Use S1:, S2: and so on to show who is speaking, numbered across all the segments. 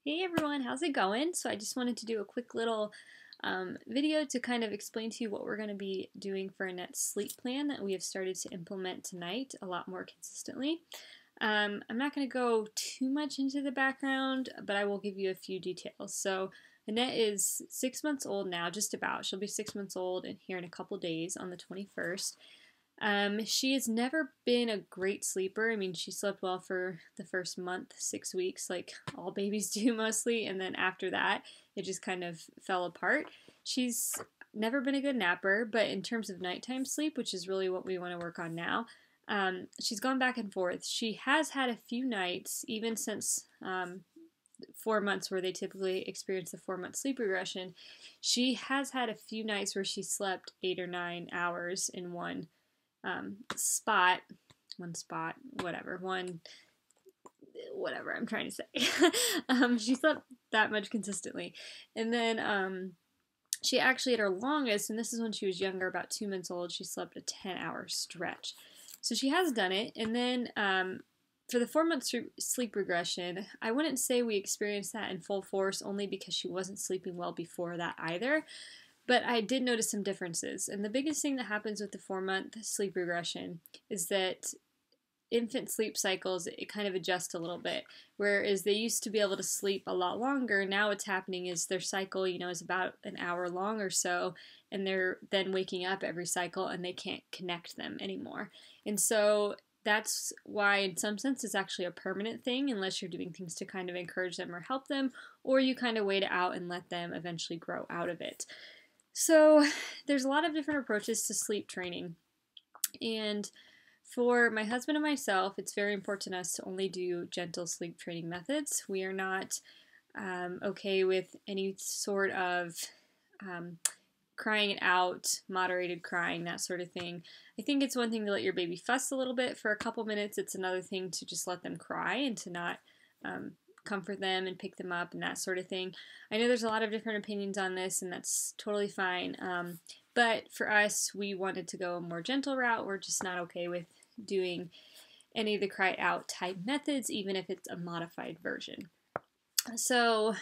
S1: Hey everyone, how's it going? So I just wanted to do a quick little video to kind of explain to you what we're going to be doing for Annette's sleep plan that we have started to implement tonight a lot more consistently. I'm not going to go too much into the background, but I will give you a few details. So Annette is 6 months old now, just about. She'll be 6 months old here in a couple days on the 21st. She has never been a great sleeper. I mean, she slept well for the first month, 6 weeks, like all babies do mostly, and then after that, it just kind of fell apart. She's never been a good napper, but in terms of nighttime sleep, which is really what we want to work on now, she's gone back and forth. She has had a few nights, even since 4 months where they typically experience the 4-month sleep regression. She has had a few nights where she slept 8 or 9 hours in one whatever I'm trying to say. She slept that much consistently. And then she actually at her longest, and this is when she was younger, about 2 months old, she slept a 10-hour stretch. So she has done it. And then for the 4-month sleep regression, I wouldn't say we experienced that in full force, only because she wasn't sleeping well before that either. But I did notice some differences. And the biggest thing that happens with the 4-month sleep regression is that infant sleep cycles, it kind of adjust a little bit. Whereas they used to be able to sleep a lot longer, now what's happening is their cycle, is about an hour long or so, and they're then waking up every cycle and they can't connect them anymore. And so that's why, in some sense, it's actually a permanent thing, unless you're doing things to kind of encourage them or help them, or you kind of wait it out and let them eventually grow out of it. So there's a lot of different approaches to sleep training. And for my husband and myself, it's very important to us to only do gentle sleep training methods. We are not okay with any sort of crying it out, moderated crying, that sort of thing. I think it's one thing to let your baby fuss a little bit for a couple minutes. It's another thing to just let them cry and to not comfort them and pick them up and that sort of thing. I know there's a lot of different opinions on this, and that's totally fine. But for us, we wanted to go a more gentle route. We're just not okay with doing any of the cry out type methods, even if it's a modified version. So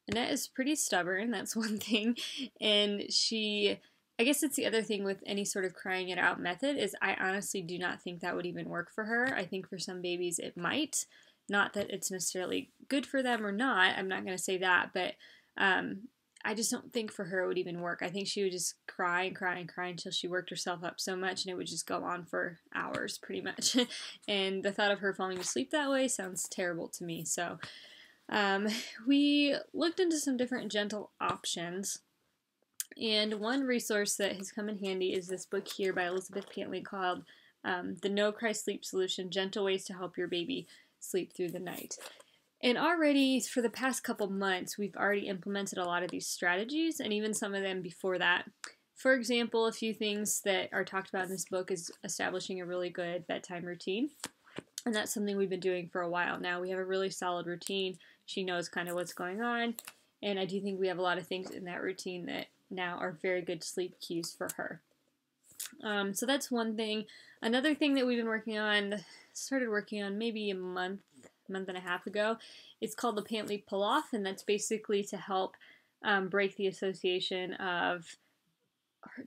S1: Annette is pretty stubborn, that's one thing. And I guess it's the other thing with any sort of crying it out method is I honestly do not think that would even work for her. I think for some babies it might. Not that it's necessarily good for them or not, I'm not going to say that, but I just don't think for her it would even work. I think she would just cry and cry and cry until she worked herself up so much, and it would just go on for hours pretty much. And the thought of her falling asleep that way sounds terrible to me. So we looked into some different gentle options. And one resource that has come in handy is this book here by Elizabeth Pantley called The No Cry Sleep Solution, Gentle Ways to Help Your Baby Sleep Through the Night. And already, for the past couple months, we've already implemented a lot of these strategies, and even some of them before that. For example, a few things that are talked about in this book is establishing a really good bedtime routine. And that's something we've been doing for a while now. We have a really solid routine. She knows kind of what's going on. And I do think we have a lot of things in that routine that now are very good sleep cues for her. So that's one thing. Another thing that we've been started working on maybe a month and a half ago, it's called the Pant Leg Pull Off, and that's basically to help break the association of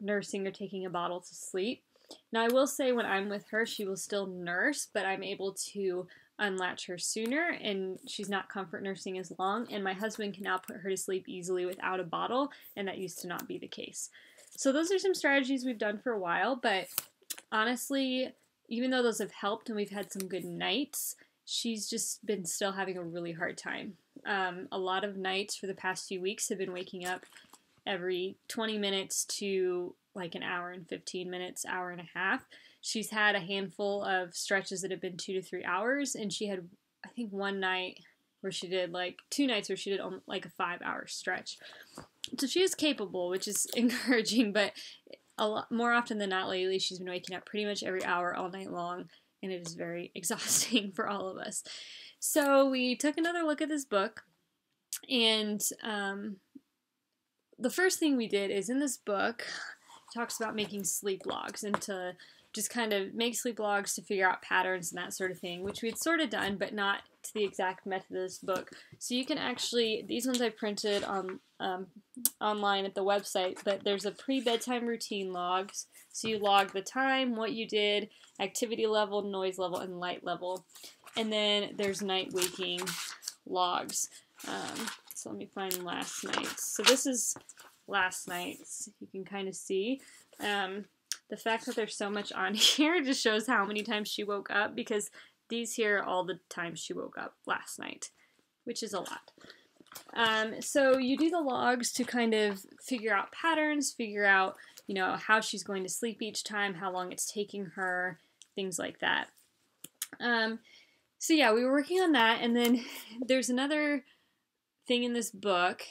S1: nursing or taking a bottle to sleep. Now, I will say when I'm with her, she will still nurse, but I'm able to unlatch her sooner, and she's not comfort nursing as long, and my husband can now put her to sleep easily without a bottle, and that used to not be the case. So those are some strategies we've done for a while, but honestly, even though those have helped and we've had some good nights, she's just been still having a really hard time. A lot of nights for the past few weeks have been waking up every 20 minutes to like an hour and 15 minutes, hour and a half. She's had a handful of stretches that have been 2 to 3 hours, and she had, I think, one night where she did like 2 nights where she did like a 5-hour stretch. So she is capable, which is encouraging, but a lot more often than not lately, she's been waking up pretty much every hour all night long, and it is very exhausting for all of us. So we took another look at this book, and the first thing we did is in this book, it talks about making sleep logs and to just kind of make sleep logs to figure out patterns and that sort of thing, which we'd sort of done, but not to the exact method of this book. So you can actually, these ones I printed on online at the website, but there's a pre-bedtime routine logs. So you log the time, what you did, activity level, noise level, and light level. And then there's night waking logs. So let me find last night's. So this is last night's. You can kind of see. The fact that there's so much on here just shows how many times she woke up, because these here are all the times she woke up last night, which is a lot. So you do the logs to kind of figure out patterns, figure out, you know, how she's going to sleep each time, how long it's taking her, things like that. So yeah, we were working on that, and then there's another thing in this book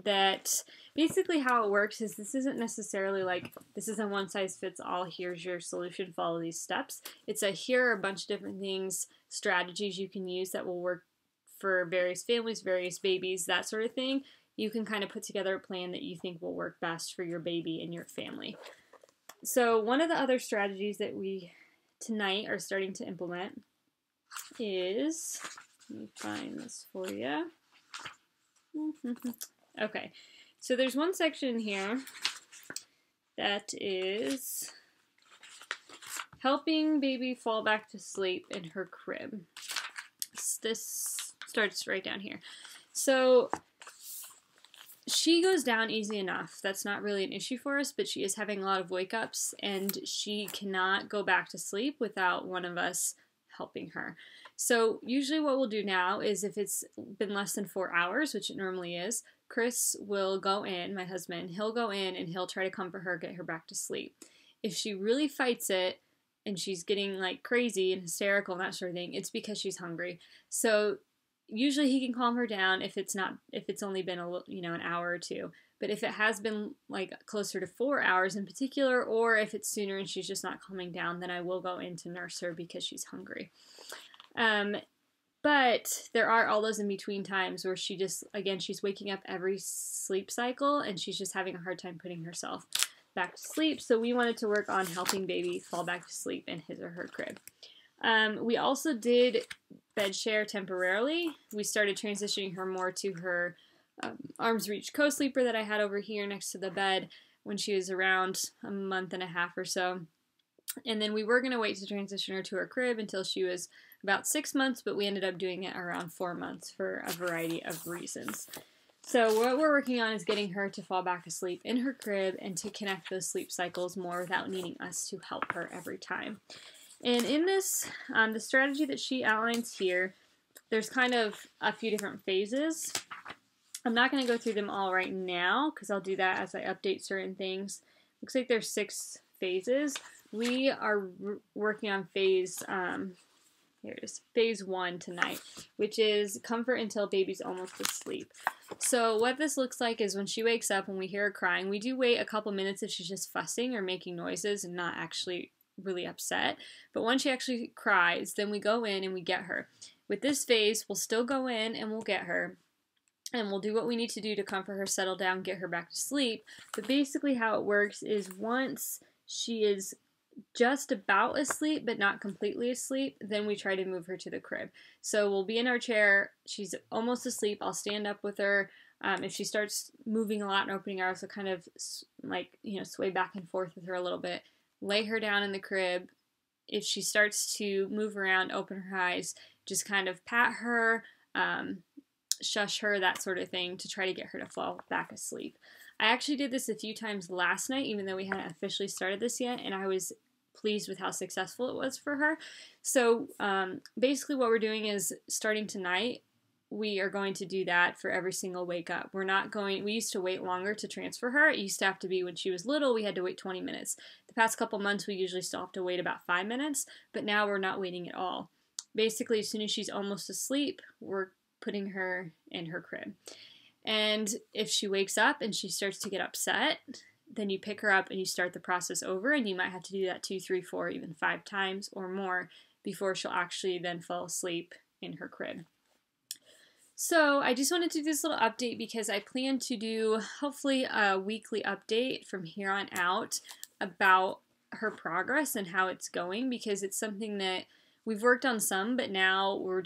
S1: that basically how it works is this isn't necessarily like, this isn't one size fits all, here's your solution, follow these steps. It's a, here are a bunch of different things, strategies you can use that will work for various families, various babies, that sort of thing. You can kind of put together a plan that you think will work best for your baby and your family. So one of the other strategies that we tonight are starting to implement is, let me find this for you. Okay, so there's one section here that is helping baby fall back to sleep in her crib. This starts right down here. So she goes down easy enough. That's not really an issue for us, but she is having a lot of wake-ups, and she cannot go back to sleep without one of us helping her. So usually what we'll do now is, if it's been less than 4 hours, which it normally is, Chris will go in, my husband, he'll go in and he'll try to comfort her, get her back to sleep. If she really fights it and she's getting like crazy and hysterical and that sort of thing, it's because she's hungry. So usually he can calm her down if it's only been an hour or two. But if it has been like closer to 4 hours in particular, or if it's sooner and she's just not calming down, then I will go in to nurse her because she's hungry. But there are all those in between times where she just, again, she's waking up every sleep cycle and she's just having a hard time putting herself back to sleep. So we wanted to work on helping baby fall back to sleep in his or her crib. We also did bed share temporarily. We started transitioning her more to her arm's reach co-sleeper that I had over here next to the bed when she was around a month and a half or so. And then we were going to wait to transition her to her crib until she was about 6 months, but we ended up doing it around 4 months for a variety of reasons. So what we're working on is getting her to fall back asleep in her crib and to connect those sleep cycles more without needing us to help her every time. And in this, the strategy that she outlines here, there's kind of a few different phases. I'm not going to go through them all right now because I'll do that as I update certain things. Looks like there's 6 phases. We are working on phase, here it is, phase 1 tonight, which is comfort until baby's almost asleep. So what this looks like is when she wakes up and we hear her crying, we do wait a couple minutes if she's just fussing or making noises and not actually really upset. But when she actually cries, then we go in and we get her. With this phase, we'll still go in and we'll get her. And we'll do what we need to do to comfort her, settle down, get her back to sleep. But basically how it works is once she is just about asleep but not completely asleep, then we try to move her to the crib. So we'll be in our chair, she's almost asleep, I'll stand up with her. If she starts moving a lot and opening her eyes, I'll kind of sway back and forth with her a little bit, lay her down in the crib. If she starts to move around, open her eyes, just kind of pat her, shush her, that sort of thing, to try to get her to fall back asleep. I actually did this a few times last night, even though we hadn't officially started this yet, and I was pleased with how successful it was for her. So basically what we're doing is, starting tonight, we are going to do that for every single wake up. We used to wait longer to transfer her. It used to have to be when she was little, we had to wait 20 minutes. The past couple months, we usually still have to wait about 5 minutes, but now we're not waiting at all. Basically, as soon as she's almost asleep, we're putting her in her crib. And if she wakes up and she starts to get upset, then you pick her up and you start the process over, and you might have to do that 2, 3, 4, even 5 times or more before she'll actually then fall asleep in her crib. So I just wanted to do this little update because I plan to do hopefully a weekly update from here on out about her progress and how it's going, because it's something that we've worked on some, but now we're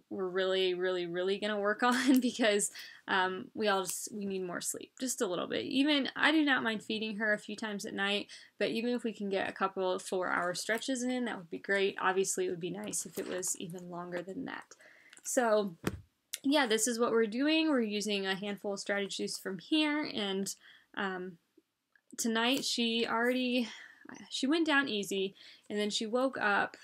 S1: really, really, really going to work on because we need more sleep, just a little bit. Even I do not mind feeding her a few times at night, but even if we can get a couple of 4-hour stretches in, that would be great. Obviously, it would be nice if it was even longer than that. So yeah, this is what we're doing. We're using a handful of strategies from here, and tonight she went down easy, and then she woke up.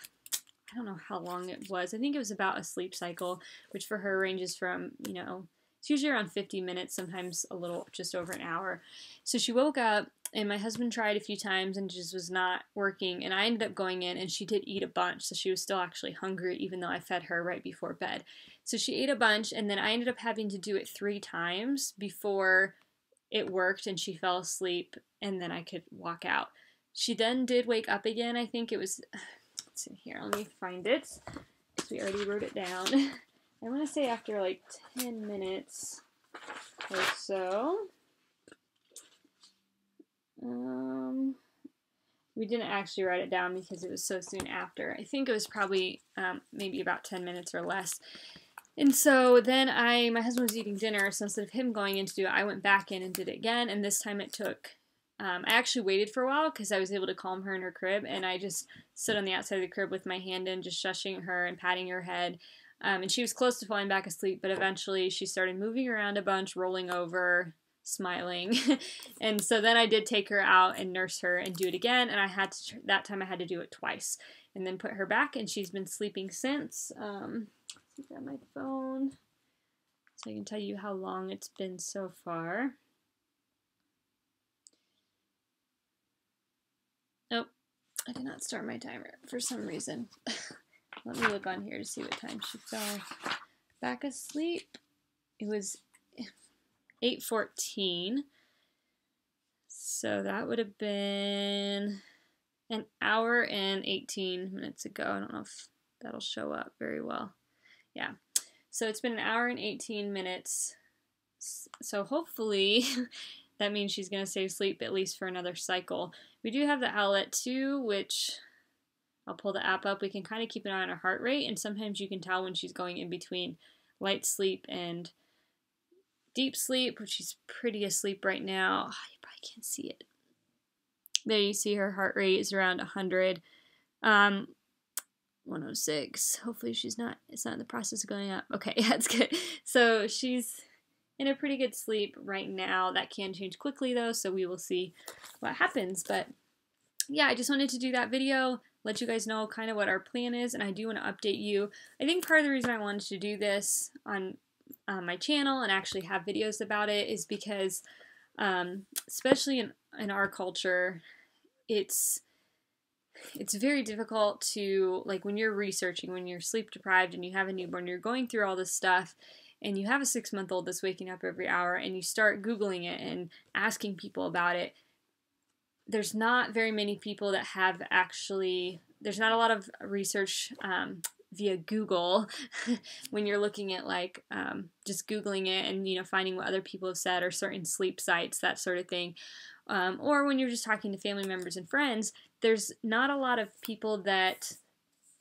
S1: I don't know how long it was. I think it was about a sleep cycle, which for her ranges from, it's usually around 50 minutes, sometimes a little just over an hour. So she woke up, and my husband tried a few times and just was not working, and I ended up going in, and she did eat a bunch, so she was still actually hungry even though I fed her right before bed. So she ate a bunch, and then I ended up having to do it 3 times before it worked and she fell asleep, and then I could walk out. She then did wake up again. I think it was, let's see here, let me find it, because we already wrote it down. I want to say after like 10 minutes or so. We didn't actually write it down because it was so soon after. I think it was probably maybe about 10 minutes or less. And so then my husband was eating dinner, so instead of him going in to do it, I went back in and did it again, and this time it took, I actually waited for a while because I was able to calm her in her crib, and I just stood on the outside of the crib with my hand in, just shushing her and patting her head, and she was close to falling back asleep, but eventually she started moving around a bunch, rolling over, smiling, and so then I did take her out and nurse her and do it again, and that time I had to do it twice, and then put her back, and she's been sleeping since. Let's grab my phone so I can tell you how long it's been so far. Nope, I did not start my timer for some reason. Let me look on here to see what time she fell back asleep. It was 8:14, so that would have been an hour and 18 minutes ago. I don't know if that'll show up very well. Yeah, so it's been an hour and 18 minutes, so hopefully that means she's going to stay asleep at least for another cycle. We do have the Owlet too, which I'll pull the app up. We can kind of keep an eye on her heart rate, and sometimes you can tell when she's going in between light sleep and deep sleep, which she's pretty asleep right now. Oh, you probably can't see it. There you see her heart rate is around 100. 106. Hopefully it's not in the process of going up. Okay, that's good. So she's in a pretty good sleep right now. That can change quickly though, so we will see what happens. But yeah, I just wanted to do that video, let you guys know kind of what our plan is, and I do want to update you. I think part of the reason I wanted to do this on my channel and actually have videos about it is because, especially in our culture, it's very difficult to, like, when you're researching, when you're sleep deprived and you have a newborn, you're going through all this stuff, and you have a 6-month-old that's waking up every hour, and you start Googling it and asking people about it. There's not very many people that have actually, there's not a lot of research via Google when you're looking at like just Googling it and finding what other people have said or certain sleep sites, that sort of thing. Or when you're just talking to family members and friends, there's not a lot of people that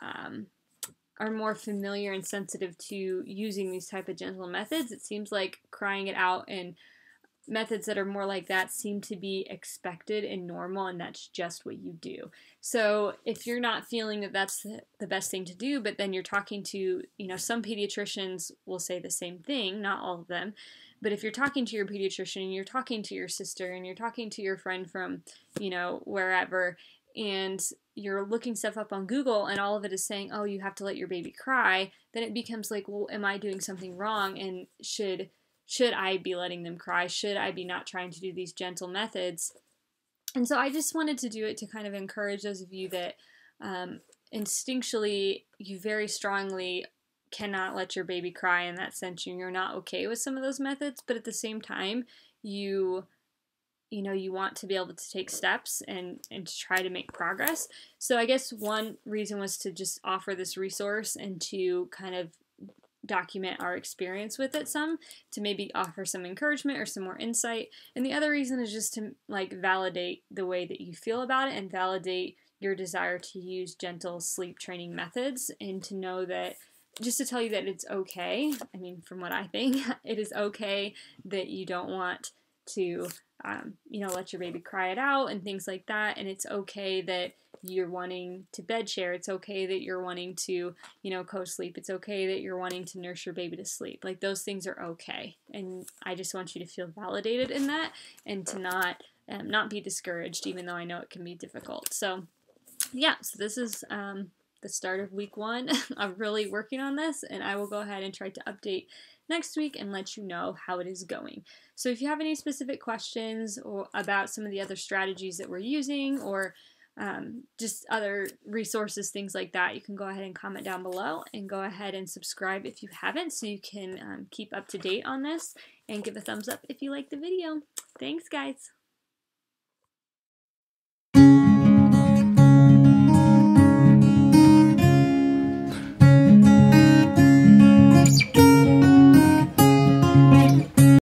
S1: are more familiar and sensitive to using these type of gentle methods. It seems like crying it out and methods that are more like that seem to be expected and normal, and that's just what you do. So if you're not feeling that that's the best thing to do, but then you're talking to, some pediatricians will say the same thing, not all of them, but if you're talking to your pediatrician, you're talking to your sister, and you're talking to your friend from, wherever, and you're looking stuff up on Google, and all of it is saying, oh, you have to let your baby cry, then it becomes like, well, am I doing something wrong, and should I be letting them cry? Should I be not trying to do these gentle methods? And so I just wanted to do it to kind of encourage those of you that instinctually, you very strongly cannot let your baby cry in that sense. You're not okay with some of those methods, but at the same time, you want to be able to take steps and to try to make progress. So I guess one reason was to just offer this resource and to kind of document our experience with it some, to maybe offer some encouragement or some more insight. And the other reason is just to like validate the way that you feel about it and validate your desire to use gentle sleep training methods, and to know that, just to tell you that it's okay. I mean, from what I think, it is okay that you don't want to, let your baby cry it out and things like that. And it's okay that you're wanting to bed share. It's okay that you're wanting to, co-sleep. It's okay that you're wanting to nurse your baby to sleep. Like, those things are okay. And I just want you to feel validated in that, and to not be discouraged, even though I know it can be difficult. So yeah, so this is the start of week 1 of really working on this, and I will go ahead and try to update next week and let you know how it is going. So if you have any specific questions or about some of the other strategies that we're using, or just other resources, things like that, you can go ahead and comment down below, and go ahead and subscribe if you haven't, so you can keep up to date on this, and give a thumbs up if you like the video. Thanks, guys.